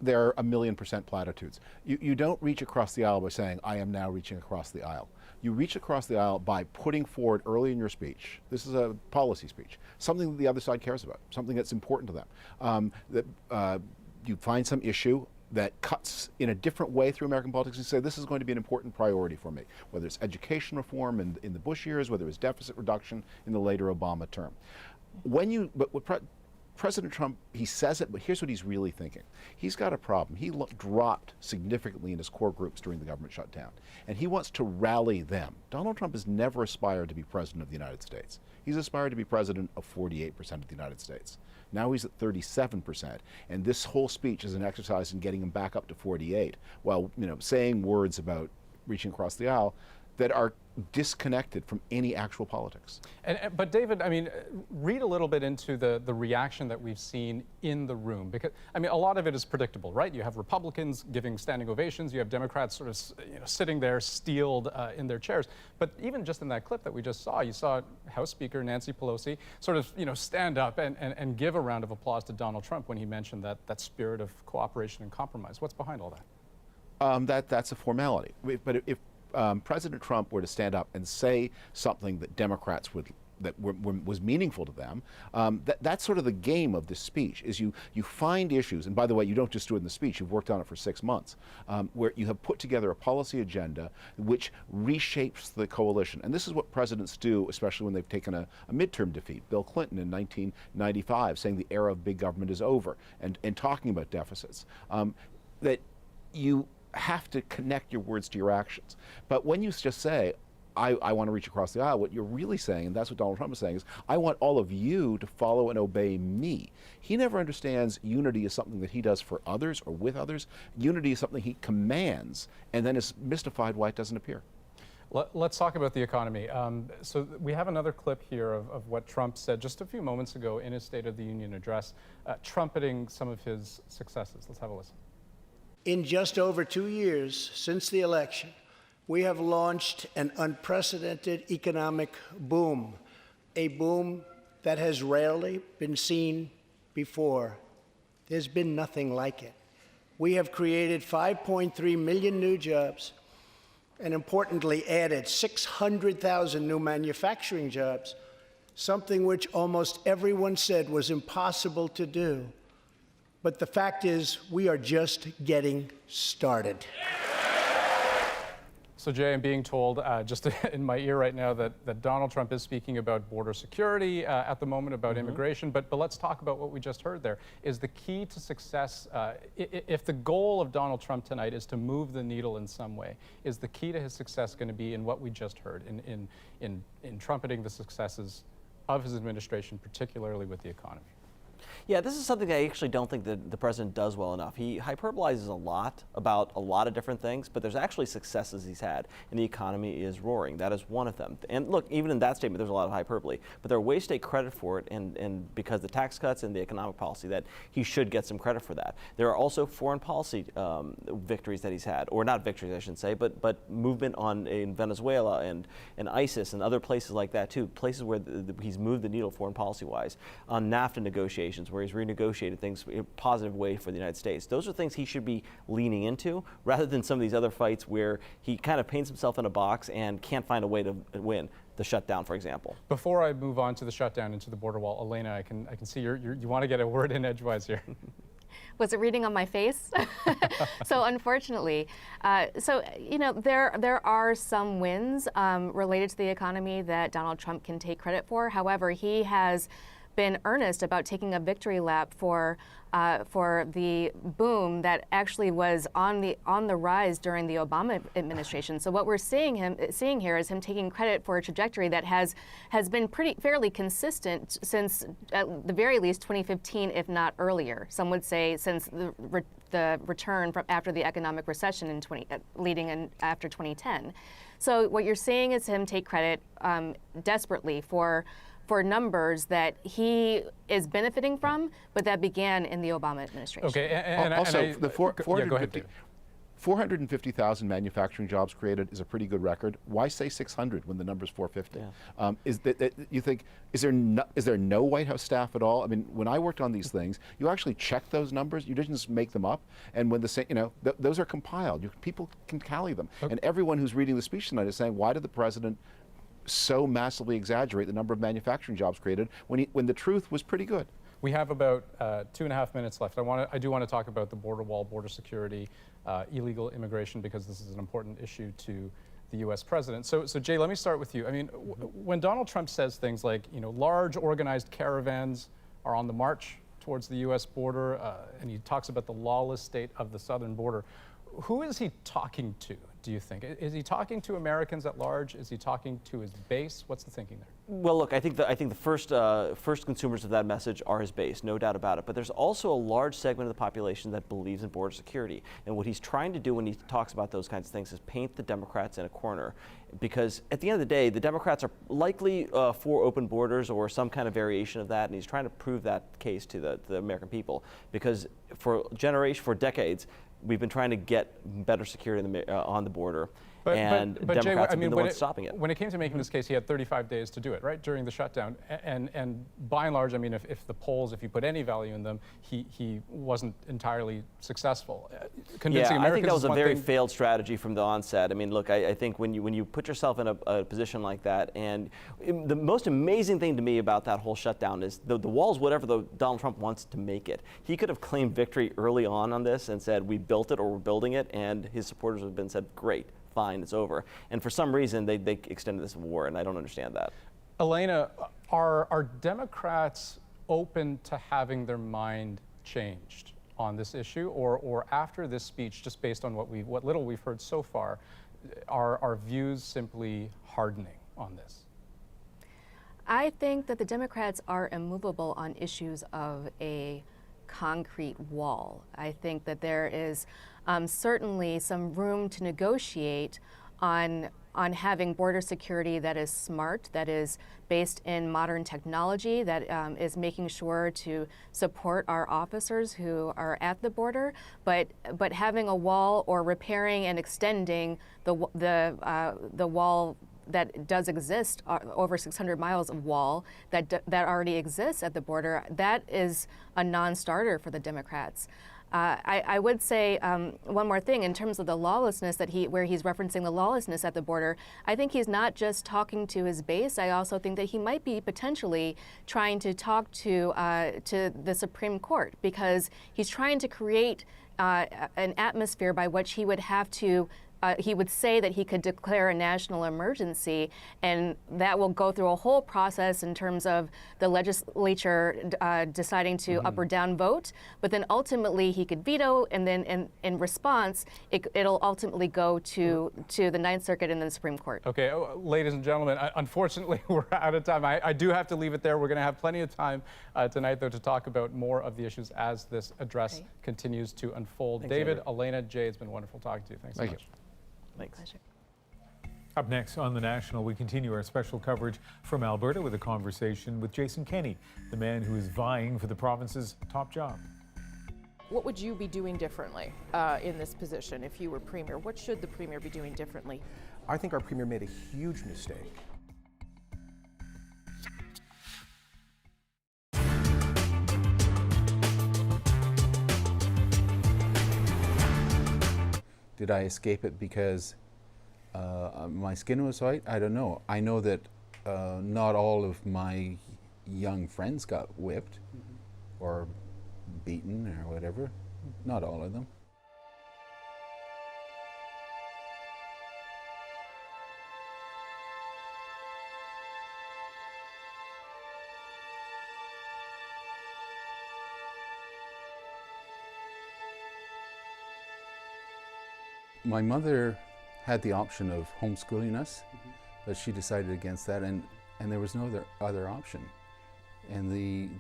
They're 1,000,000% platitudes. You don't reach across the aisle by saying, I am now reaching across the aisle. You reach across the aisle by putting forward early in your speech, this is a policy speech, something that the other side cares about, something that's important to them. You find some issue that cuts in a different way through American politics and say, this is going to be an important priority for me, whether it's education reform in the Bush years, whether it's deficit reduction in the later Obama term. President Trump, he says it, but here's what he's really thinking. He's got a problem. He dropped significantly in his core groups during the government shutdown, and he wants to rally them. Donald Trump has never aspired to be president of the United States. He's aspired to be president of 48% of the United States. Now he's at 37%, and this whole speech is an exercise in getting him back up to 48, while saying words about reaching across the aisle that are disconnected from any actual politics. But David, I mean, read a little bit into the reaction that we've seen in the room, because I mean, a lot of it is predictable, right? You have Republicans giving standing ovations, you have Democrats sort of sitting there steeled in their chairs. But even just in that clip that we just saw, you saw House Speaker Nancy Pelosi sort of stand up and give a round of applause to Donald Trump when he mentioned that spirit of cooperation and compromise. What's behind all that? That's a formality. But if President Trump were to stand up and say something that Democrats was meaningful to them, that's sort of the game of this speech, is you find issues, and by the way, you don't just do it in the speech, you've worked on it for 6 months, where you have put together a policy agenda which reshapes the coalition. And this is what presidents do, especially when they've taken a midterm defeat. Bill Clinton in 1995 saying the era of big government is over, and talking about deficits. That you have to connect your words to your actions. But when you just say, I want to reach across the aisle, what you're really saying, and that's what Donald Trump is saying, is I want all of you to follow and obey me. He never understands unity is something that he does for others or with others. Unity is something he commands, and then is mystified why it doesn't appear. Let's talk about the economy. So we have another clip here of what Trump said just a few moments ago in his State of the Union address, trumpeting some of his successes. Let's have a listen. In just over 2 years since the election, we have launched an unprecedented economic boom, a boom that has rarely been seen before. There's been nothing like it. We have created 5.3 million new jobs, and importantly added 600,000 new manufacturing jobs, something which almost everyone said was impossible to do. But the fact is, we are just getting started. So Jay, I'm being told just in my ear right now that Donald Trump is speaking about border security at the moment, about immigration, but let's talk about what we just heard there. Is the key to success, if the goal of Donald Trump tonight is to move the needle in some way, is the key to his success going to be in what we just heard, in trumpeting the successes of his administration, particularly with the economy? Yeah, this is something I actually don't think that the president does well enough. He hyperbolizes a lot about a lot of different things, but there's actually successes he's had, and the economy is roaring. That is one of them. And look, even in that statement, there's a lot of hyperbole, but there are ways to take credit for it, and because the tax cuts and the economic policy, that he should get some credit for that. There are also foreign policy victories that he's had, or not victories, I shouldn't say, but movement in Venezuela and ISIS and other places like that too, places where he's moved the needle foreign policy-wise, on NAFTA negotiations, where he's renegotiated things in a positive way for the United States. Those are things he should be leaning into, rather than some of these other fights where he kind of paints himself in a box and can't find a way to win. The shutdown, for example. Before I move on to the shutdown and to the border wall, Elena, I can see you want to get a word in edgewise here. Was it reading on my face? So unfortunately, there are some wins related to the economy that Donald Trump can take credit for. However, he has been earnest about taking a victory lap for the boom that actually was on the rise during the Obama administration. So what we're seeing here is him taking credit for a trajectory that has been fairly consistent since at the very least 2015, if not earlier. Some would say since the return from after the economic recession leading in after 2010. So what you're seeing is him take credit desperately for numbers that he is benefiting from, but that began in the Obama administration. Okay, and also, the 450,000 manufacturing jobs created is a pretty good record. Why say 600 when the number's 450? Yeah. You think, is there no White House staff at all? I mean, when I worked on these things, you actually check those numbers. You didn't just make them up. And when those are compiled, people can tally them. Okay. And everyone who's reading the speech tonight is saying, why did the president so massively exaggerate the number of manufacturing jobs created when the truth was pretty good? We have about 2.5 minutes left. I do want to talk about the border wall, border security, illegal immigration, because this is an important issue to the U.S. president. So Jay, let me start with you. I mean, when Donald Trump says things like, large organized caravans are on the march towards the U.S. border, and he talks about the lawless state of the southern border, who is he talking to, do you think? Is he talking to Americans at large? Is he talking to his base? What's the thinking there? Well, look, I think the first consumers of that message are his base, no doubt about it. But there's also a large segment of the population that believes in border security. And what he's trying to do when he talks about those kinds of things is paint the Democrats in a corner. Because at the end of the day, the Democrats are likely for open borders or some kind of variation of that. And he's trying to prove that case to the American people. Because for decades, we've been trying to get better security on the border. But Democrats Jay, have been the ones stopping it. When it came to making this case, he had 35 days to do it, right, during the shutdown. And by and large, I mean, if the polls, if you put any value in them, he wasn't entirely successful. Convincing Americans I think that was a very thing. failed strategy from the onset. I mean, look, I think when you put yourself in a position like that, and the most amazing thing to me about that whole shutdown is the wall's whatever Donald Trump wants to make it. He could have claimed victory early on this and said, we built it or we're building it, and his supporters have been said, great. Fine, it's over. And for some reason, they extended this war, and I don't understand that. Elena, are Democrats open to having their mind changed on this issue, or after this speech, just based on what little we've heard so far, are views simply hardening on this? I think that the Democrats are immovable on issues of a concrete wall. I think that there is certainly some room to negotiate on having border security that is smart, that is based in modern technology, that is making sure to support our officers who are at the border, but having a wall or repairing and extending the wall that does exist, over 600 miles of wall that already exists at the border, that is a non-starter for the Democrats. I would say one more thing in terms of the lawlessness where he's referencing the lawlessness at the border. I think he's not just talking to his base. I also think that he might be potentially trying to talk to the Supreme Court, because he's trying to create an atmosphere by which he would have to. He would say that he could declare a national emergency, and that will go through a whole process in terms of the legislature deciding to up or down vote. But then ultimately he could veto, and then in response, it'll ultimately go to the Ninth Circuit and the Supreme Court. Okay, ladies and gentlemen, unfortunately we're out of time. I do have to leave it there. We're going to have plenty of time tonight, though, to talk about more of the issues as this address continues to unfold. Thanks, David, Andrew. Elena, Jay, it's been wonderful talking to you. Thanks so much. Thanks. Pleasure. Up next on The National, we continue our special coverage from Alberta with a conversation with Jason Kenney, the man who is vying for the province's top job. What would you be doing differently in this position if you were Premier? What should the Premier be doing differently? I think our Premier made a huge mistake. Did I escape it because my skin was white? I don't know. I know that not all of my young friends got whipped or beaten or whatever. Not all of them. My mother had the option of homeschooling us, but she decided against that, and there was no other option. And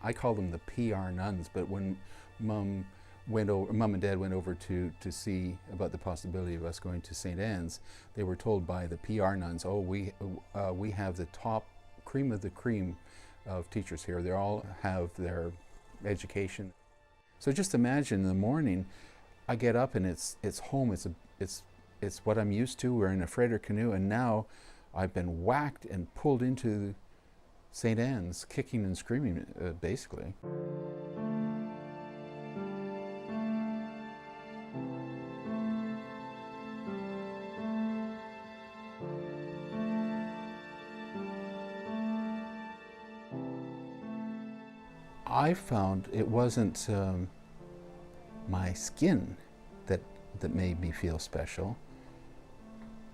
I call them the PR nuns, but when Mom and Dad went over to see about the possibility of us going to St. Anne's, they were told by the PR nuns, "Oh, we have the top cream of the cream of teachers here. They all have their education." So just imagine in the morning, I get up and it's home. It's what I'm used to. We're in a freighter canoe, and now I've been whacked and pulled into St. Anne's, kicking and screaming, basically. I found it wasn't my skin that made me feel special.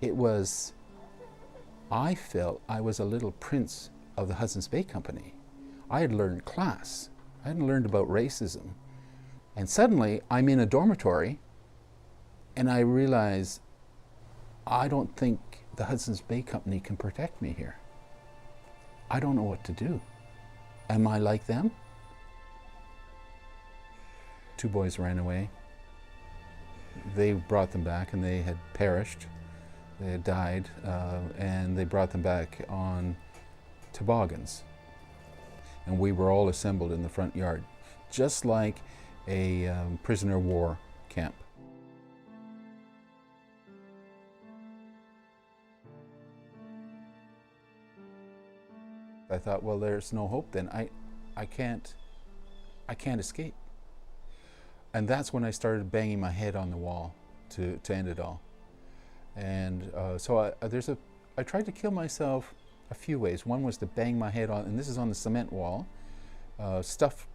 It was, I felt I was a little prince of the Hudson's Bay Company. I had learned class. I hadn't learned about racism. And suddenly I'm in a dormitory and I realize I don't think the Hudson's Bay Company can protect me here. I don't know what to do. Am I like them? 2 boys ran away. They brought them back and they had perished. They had died, and they brought them back on toboggans. And we were all assembled in the front yard, just like a prisoner of war camp. I thought, well, there's no hope then. I can't escape. And that's when I started banging my head on the wall to end it all. And so I tried to kill myself a few ways. One was to bang my head on, and this is on the cement wall, stuff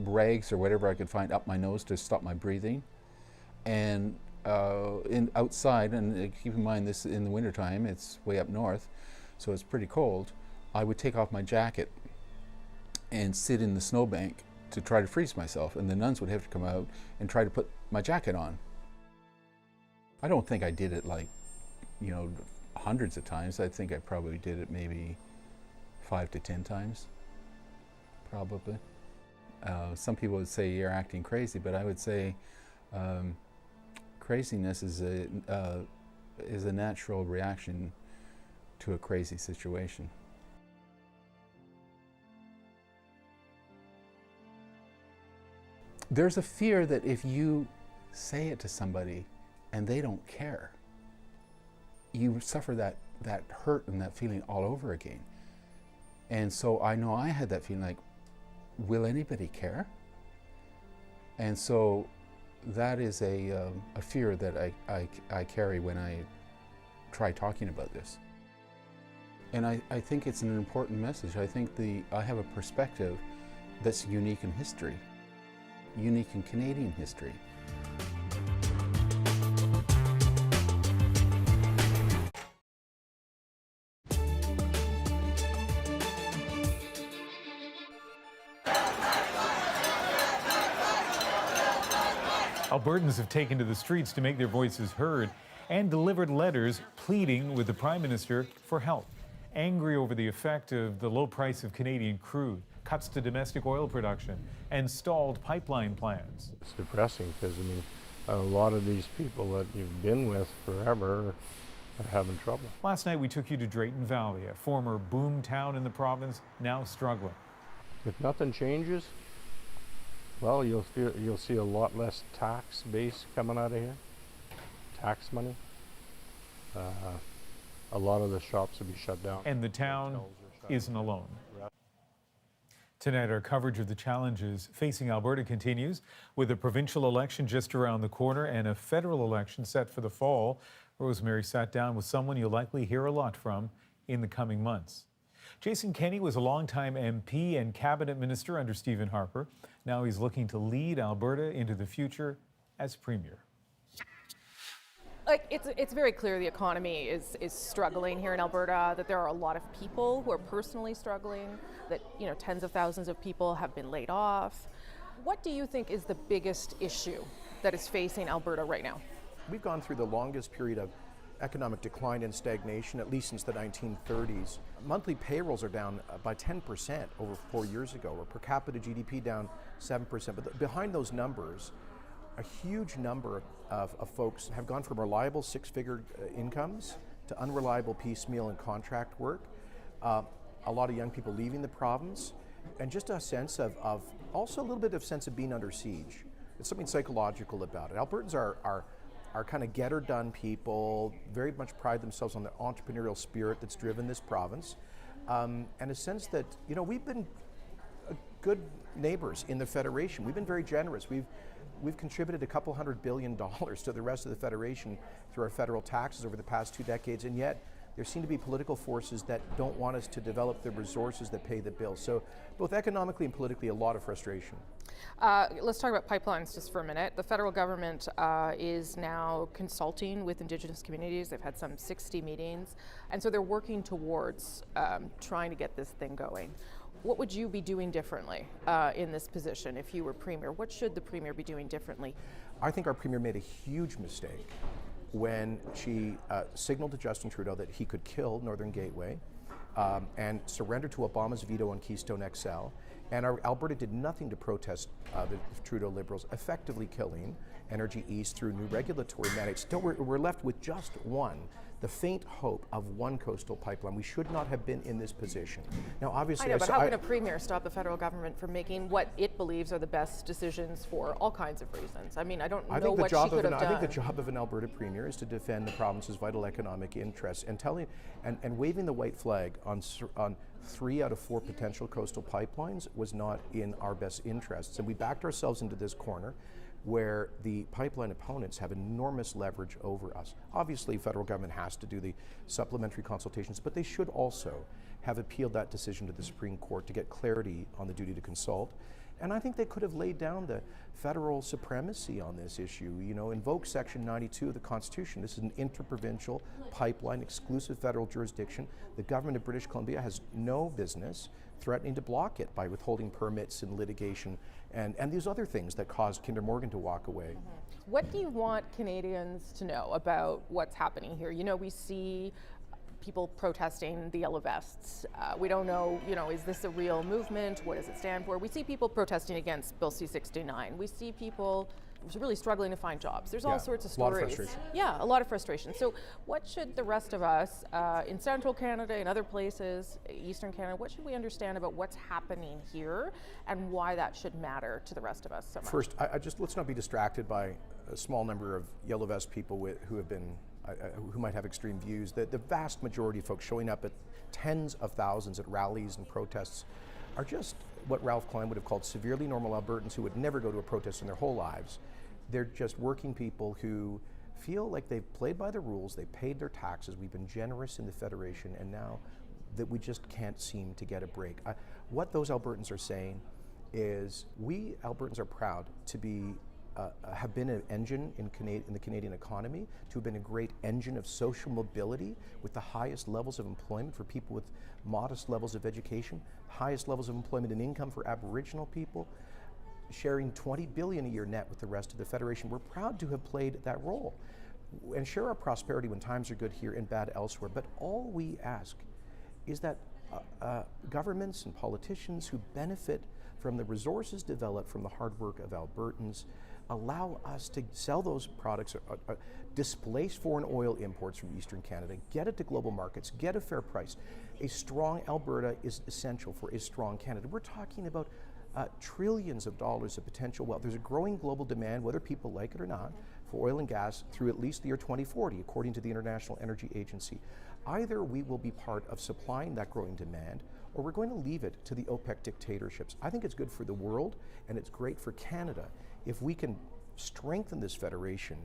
rags or whatever I could find up my nose to stop my breathing. And outside, and keep in mind this in the wintertime, it's way up north, so it's pretty cold, I would take off my jacket and sit in the snowbank to try to freeze myself, and the nuns would have to come out and try to put my jacket on. I don't think I did it like, hundreds of times. I think I probably did it maybe 5 to 10 times, probably. Some people would say you're acting crazy, but I would say craziness is a natural reaction to a crazy situation. There's a fear that if you say it to somebody and they don't care, you suffer that hurt and that feeling all over again. And so I know I had that feeling like, will anybody care? And so that is a fear that I carry when I try talking about this. And I think it's an important message. I think I have a perspective that's unique in history. Unique in Canadian history. Albertans have taken to the streets to make their voices heard and delivered letters pleading with the Prime Minister for help. Angry over the effect of the low price of Canadian crude, cuts to domestic oil production, and stalled pipeline plans. It's depressing because, a lot of these people that you've been with forever are having trouble. Last night we took you to Drayton Valley, a former boom town in the province, now struggling. If nothing changes, well, you'll see a lot less tax base coming out of here, tax money. A lot of the shops will be shut down. And the town isn't alone. Tonight, our coverage of the challenges facing Alberta continues, with a provincial election just around the corner and a federal election set for the fall. Rosemary sat down with someone you'll likely hear a lot from in the coming months. Jason Kenney was a longtime MP and cabinet minister under Stephen Harper. Now he's looking to lead Alberta into the future as premier. It's very clear the economy is struggling here in Alberta, that there are a lot of people who are personally struggling, that tens of thousands of people have been laid off. What do you think is the biggest issue that is facing Alberta right now? We've gone through the longest period of economic decline and stagnation, at least since the 1930s. Monthly payrolls are down by 10% over 4 years ago, or per capita GDP down 7%. But behind those numbers, a huge number of folks have gone from reliable six-figure incomes to unreliable piecemeal and contract work. A lot of young people leaving the province, and just a sense of also a little bit of sense of being under siege. It's something psychological about it. Albertans are kind of get-her-done people, very much pride themselves on the entrepreneurial spirit that's driven this province, and a sense that, you know, we've been good neighbors in the Federation. We've been very generous. We've contributed $200 billion to the rest of the Federation through our federal taxes over the past 2 decades, and yet there seem to be political forces that don't want us to develop the resources that pay the bills. So both economically and politically, a lot of frustration. Let's talk about pipelines just for a minute. The federal government is now consulting with Indigenous communities. They've had some 60 meetings, and so they're working towards trying to get this thing going. What would you be doing differently in this position if you were Premier? What should the Premier be doing differently? I think our Premier made a huge mistake when she signaled to Justin Trudeau that he could kill Northern Gateway and surrender to Obama's veto on Keystone XL. And Alberta did nothing to protest the Trudeau Liberals effectively killing Energy East through new regulatory mandates. Still, we're left with just one, the faint hope of one coastal pipeline. We should not have been in this position. Now, obviously, I know, but how can a Premier stop the federal government from making what it believes are the best decisions for all kinds of reasons? I mean, I don't know what she could have done. I think the job of an Alberta Premier is to defend the province's vital economic interests and waving the white flag on 3 out of 4 potential coastal pipelines was not in our best interests. And we backed ourselves into this corner where the pipeline opponents have enormous leverage over us. Obviously, federal government has to do the supplementary consultations, but they should also have appealed that decision to the Supreme Court to get clarity on the duty to consult. And I think they could have laid down the federal supremacy on this issue. You know, invoke Section 92 of the Constitution. This is an interprovincial pipeline, exclusive federal jurisdiction. The government of British Columbia has no business threatening to block it by withholding permits and litigation and these other things that caused Kinder Morgan to walk away. What do you want Canadians to know about what's happening here? You know, we see people protesting the yellow vests. We don't know, you know, is this a real movement? What does it stand for? We see people protesting against Bill C-69. We see people really struggling to find jobs. There's all sorts of stories. A lot of frustration. Yeah, a lot of frustration. So what should the rest of us in central Canada, in other places, eastern Canada, what should we understand about what's happening here and why that should matter to the rest of us so much? First, let's not be distracted by a small number of yellow vest people who might have extreme views. The vast majority of folks showing up at tens of thousands at rallies and protests are just what Ralph Klein would have called severely normal Albertans who would never go to a protest in their whole lives. They're just working people who feel like they've played by the rules, they paid their taxes, we've been generous in the Federation, and now that we just can't seem to get a break. What those Albertans are saying is we Albertans are proud to be have been an engine in the Canadian economy, to have been a great engine of social mobility with the highest levels of employment for people with modest levels of education, highest levels of employment and income for Aboriginal people, sharing $20 billion a year net with the rest of the Federation. We're proud to have played that role and share our prosperity when times are good here and bad elsewhere. But all we ask is that governments and politicians who benefit from the resources developed from the hard work of Albertans allow us to sell those products, displace foreign oil imports from Eastern Canada, get it to global markets, get a fair price. A strong Alberta is essential for a strong Canada. We're talking about trillions of dollars of potential wealth. There's a growing global demand, whether people like it or not, for oil and gas through at least the year 2040, according to the International Energy Agency. Either we will be part of supplying that growing demand, or we're going to leave it to the OPEC dictatorships. I think it's good for the world, and it's great for Canada if we can strengthen this federation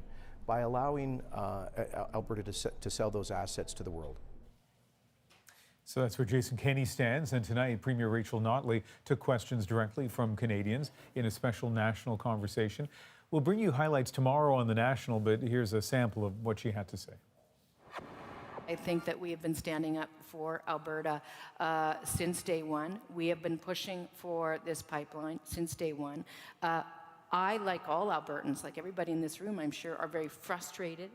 by allowing Alberta to sell those assets to the world. So that's where Jason Kenney stands, and tonight Premier Rachel Notley took questions directly from Canadians in a special national conversation. We'll bring you highlights tomorrow on the National, but here's a sample of what she had to say. I think that we have been standing up for Alberta since day one. We have been pushing for this pipeline since day one. I, like all Albertans, like everybody in this room, I'm sure, are very frustrated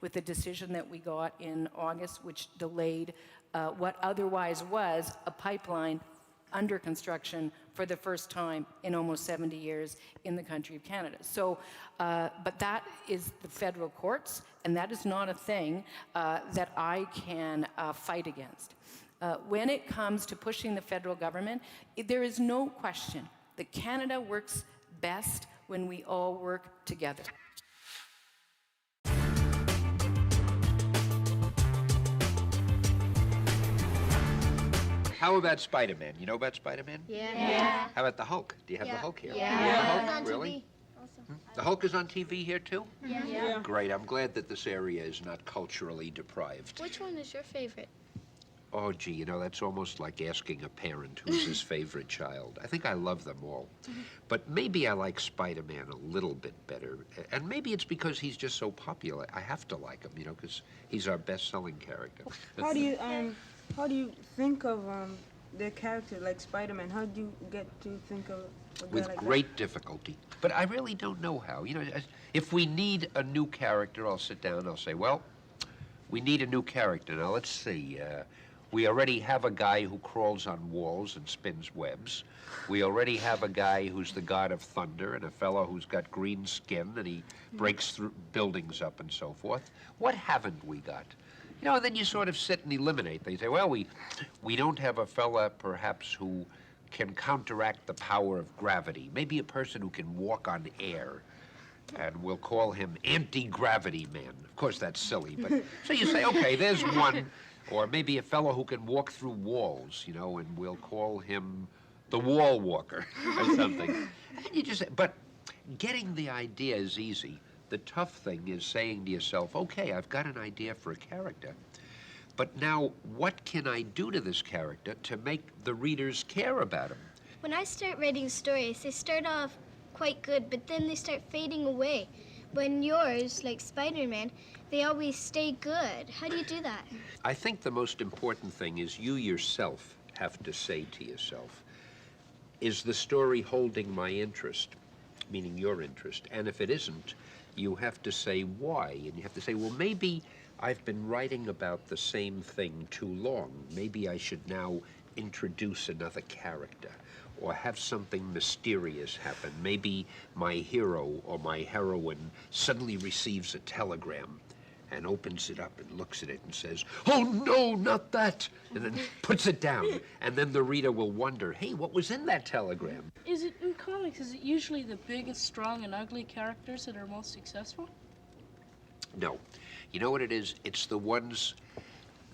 with the decision that we got in August, which delayed what otherwise was a pipeline under construction for the first time in almost 70 years in the country of Canada. So, but that is the federal courts, and that is not a thing that I can fight against. When it comes to pushing the federal government, there is no question that Canada works best when we all work together. How about Spider-Man? You know about Spider-Man? Yeah. How about the Hulk? Do you have the Hulk here? Yeah. You have the It's Hulk? on Really? TV. The Hulk is on TV here too? Yeah. Great. I'm glad that this area is not culturally deprived. Which one is your favorite? Oh, gee, you know, that's almost like asking a parent who's his favorite child. I think I love them all. But maybe I like Spider-Man a little bit better. And maybe it's because he's just so popular. I have to like him, you know, because he's our best-selling character. How do you think of the character like Spider-Man? How do you get to think of a guy With like great difficulty. But I really don't know how. You know, if we need a new character, I'll sit down and I'll say, well, we need a new character. Now, let's see. We already have a guy who crawls on walls and spins webs. We already have a guy who's the god of thunder and a fellow who's got green skin and he breaks through buildings up and so forth. What haven't we got? You know, then you sort of sit and eliminate. They say, well, we don't have a fella, perhaps, who can counteract the power of gravity. Maybe a person who can walk on air, and we'll call him Anti-Gravity Man. Of course, that's silly, but so you say, okay, there's one. Or maybe a fellow who can walk through walls, you know, and we'll call him the Wall Walker or something. And you just, but getting the idea is easy. The tough thing is saying to yourself, okay, I've got an idea for a character, but now what can I do to this character to make the readers care about him? When I start writing stories, they start off quite good, but then they start fading away. When yours, like Spider-Man, they always stay good. How do you do that? I think the most important thing is you yourself have to say to yourself, is the story holding my interest, meaning your interest? And if it isn't, you have to say why. And you have to say, well, maybe I've been writing about the same thing too long. Maybe I should now introduce another character or have something mysterious happen. Maybe my hero or my heroine suddenly receives a telegram and opens it up and looks at it and says, oh no, not that, and then puts it down. And then the reader will wonder, hey, what was in that telegram? Is it in comics, is it usually the biggest, strong, and ugly characters that are most successful? No. You know what it is? It's the ones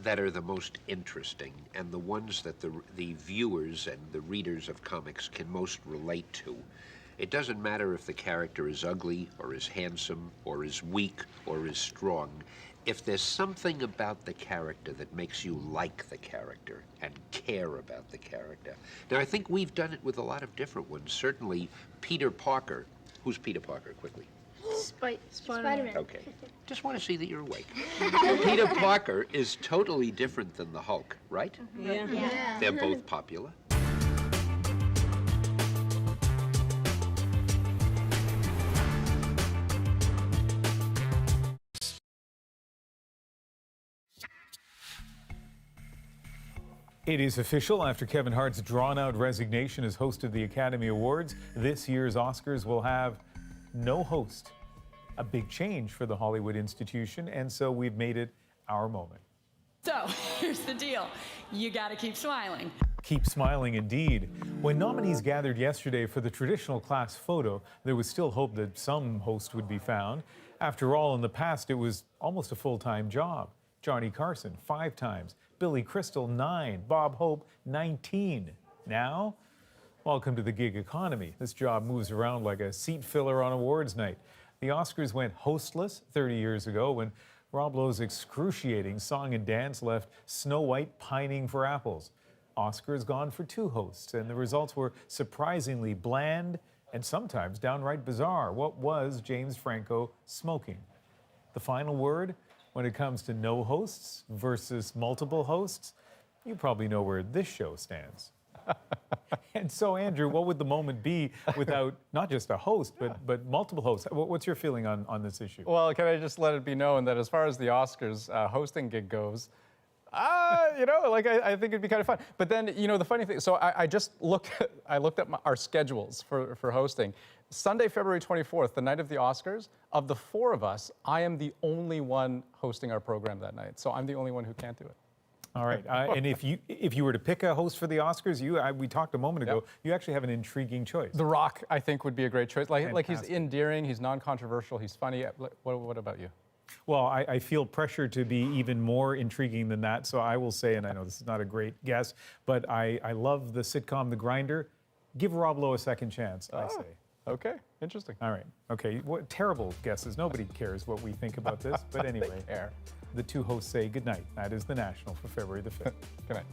that are the most interesting and the ones that the viewers and the readers of comics can most relate to. It doesn't matter if the character is ugly or is handsome or is weak or is strong. If there's something about the character that makes you like the character and care about the character. Now, I think we've done it with a lot of different ones. Certainly, Peter Parker. Who's Peter Parker, quickly? Spider-Man. Okay. Just want to see that you're awake. Peter Parker is totally different than the Hulk, right? Yeah. They're both popular. It is official. After Kevin Hart's drawn-out resignation as host of the Academy Awards, this year's Oscars will have no host. A big change for the Hollywood institution, and so we've made it our moment. So, here's the deal. You gotta keep smiling. Keep smiling indeed. When nominees gathered yesterday for the traditional class photo, there was still hope that some host would be found. After all, in the past, it was almost a full-time job. Johnny Carson, 5 times. Billy Crystal, 9. Bob Hope, 19. Now, welcome to the gig economy. This job moves around like a seat filler on awards night. The Oscars went hostless 30 years ago when Rob Lowe's excruciating song and dance left Snow White pining for apples. Oscars gone for 2 hosts, and the results were surprisingly bland and sometimes downright bizarre. What was James Franco smoking? The final word when it comes to no hosts versus multiple hosts? You probably know where this show stands. And so, Andrew, what would the moment be without not just a host, but multiple hosts? What's your feeling on this issue? Well, can I just let it be known that as far as the Oscars hosting gig goes, you know, like I think it'd be kind of fun. But then, you know, the funny thing, so I looked at our schedules for hosting. Sunday, February 24th, the night of the Oscars, of the 4 of us, I am the only one hosting our program that night. So I'm the only one who can't do it. All right, and if you were to pick a host for the Oscars, we talked a moment ago. You actually have an intriguing choice. The Rock, I think, would be a great choice. Like he's endearing, he's non-controversial, he's funny. What about you? Well, I feel pressure to be even more intriguing than that, so I will say, and I know this is not a great guess, but I love the sitcom The Grinder. Give Rob Lowe a second chance, I say. Okay, interesting. All right. Okay, what terrible guesses. Nobody cares what we think about this, but anyway, the two hosts say good night. That is The National for February the 5th. Good night.